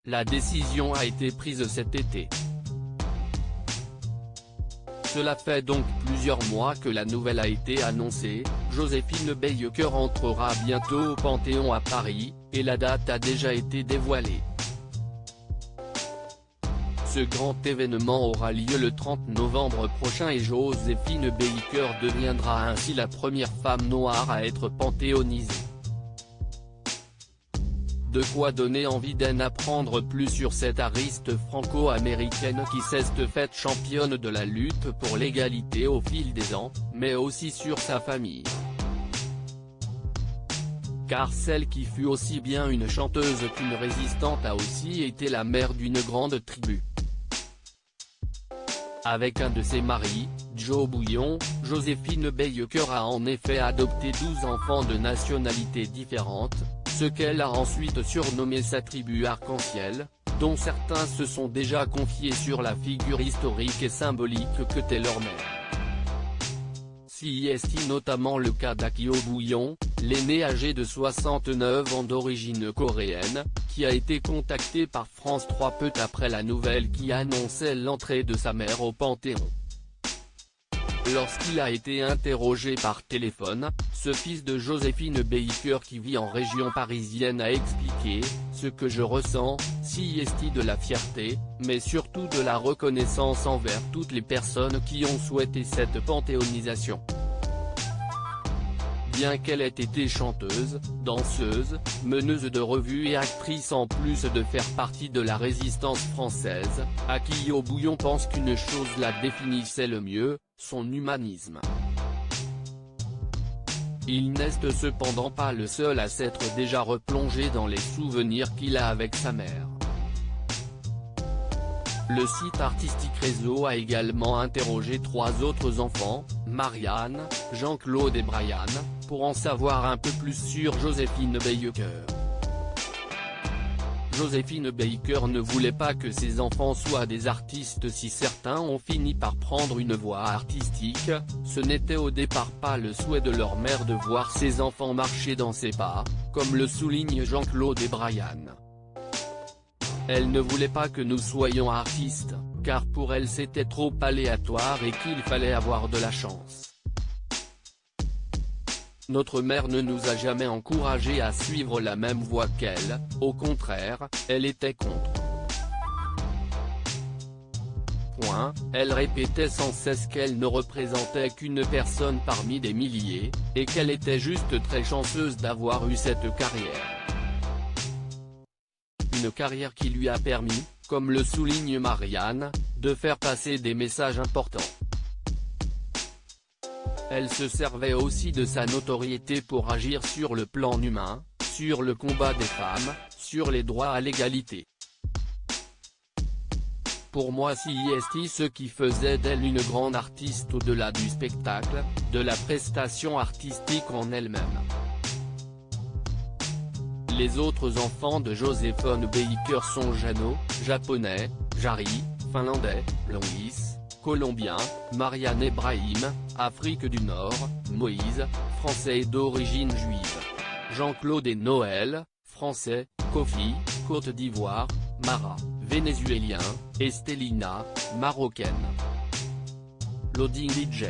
La décision a été prise cet été. Cela fait donc plusieurs mois que la nouvelle a été annoncée. Joséphine Baker entrera bientôt au Panthéon à Paris, et la date a déjà été dévoilée. Ce grand événement aura lieu le 30 novembre prochain et Joséphine Baker deviendra ainsi la première femme noire à être panthéonisée. De quoi donner envie d'en apprendre plus sur cette artiste franco-américaine qui s'est faite championne de la lutte pour l'égalité au fil des ans, mais aussi sur sa famille. Car celle qui fut aussi bien une chanteuse qu'une résistante a aussi été la mère d'une grande tribu. Avec un de ses maris, Joe Bouillon, Joséphine Baker a en effet adopté 12 enfants de nationalités différentes, ce qu'elle a ensuite surnommé sa tribu arc-en-ciel, dont certains se sont déjà confiés sur la figure historique et symbolique qu'était leur mère. C'est notamment le cas d'Akio Bouillon, l'aîné âgé de 69 ans d'origine coréenne, qui a été contacté par France 3 peu après la nouvelle qui annonçait l'entrée de sa mère au Panthéon. Lorsqu'il a été interrogé par téléphone, ce fils de Joséphine Baker qui vit en région parisienne a expliqué « Ce que je ressens, c'est de la fierté, mais surtout de la reconnaissance envers toutes les personnes qui ont souhaité cette panthéonisation. » Bien qu'elle ait été chanteuse, danseuse, meneuse de revue et actrice en plus de faire partie de la résistance française, Akio Bouillon pense qu'une chose la définissait le mieux, son humanisme. Il n'est cependant pas le seul à s'être déjà replongé dans les souvenirs qu'il a avec sa mère. Le site artistique Réseau a également interrogé 3 autres enfants, Marianne, Jean-Claude et Brian, pour en savoir un peu plus sur Joséphine Baker. Joséphine Baker ne voulait pas que ses enfants soient des artistes. Si certains ont fini par prendre une voie artistique, ce n'était au départ pas le souhait de leur mère de voir ses enfants marcher dans ses pas, comme le soulignent Jean-Claude et Brian. Elle ne voulait pas que nous soyons artistes, car pour elle c'était trop aléatoire et qu'il fallait avoir de la chance. Notre mère ne nous a jamais encouragés à suivre la même voie qu'elle, au contraire, elle était contre. Elle répétait sans cesse qu'elle ne représentait qu'une personne parmi des milliers, et qu'elle était juste très chanceuse d'avoir eu cette carrière. Une carrière qui lui a permis, comme le souligne Marianne, de faire passer des messages importants. Elle se servait aussi de sa notoriété pour agir sur le plan humain, sur le combat des femmes, sur les droits à l'égalité. Pour moi c'est ce qui faisait d'elle une grande artiste au-delà du spectacle, de la prestation artistique en elle-même. Les autres enfants de Joséphine Baker sont Jano, japonais, Jari, finlandais, Loïs, colombien, Marianne Ebrahim, Afrique du Nord, Moïse, français et d'origine juive. Jean-Claude et Noël, français, Kofi, Côte d'Ivoire, Mara, vénézuélien, Estelina, marocaine. Loading DJ.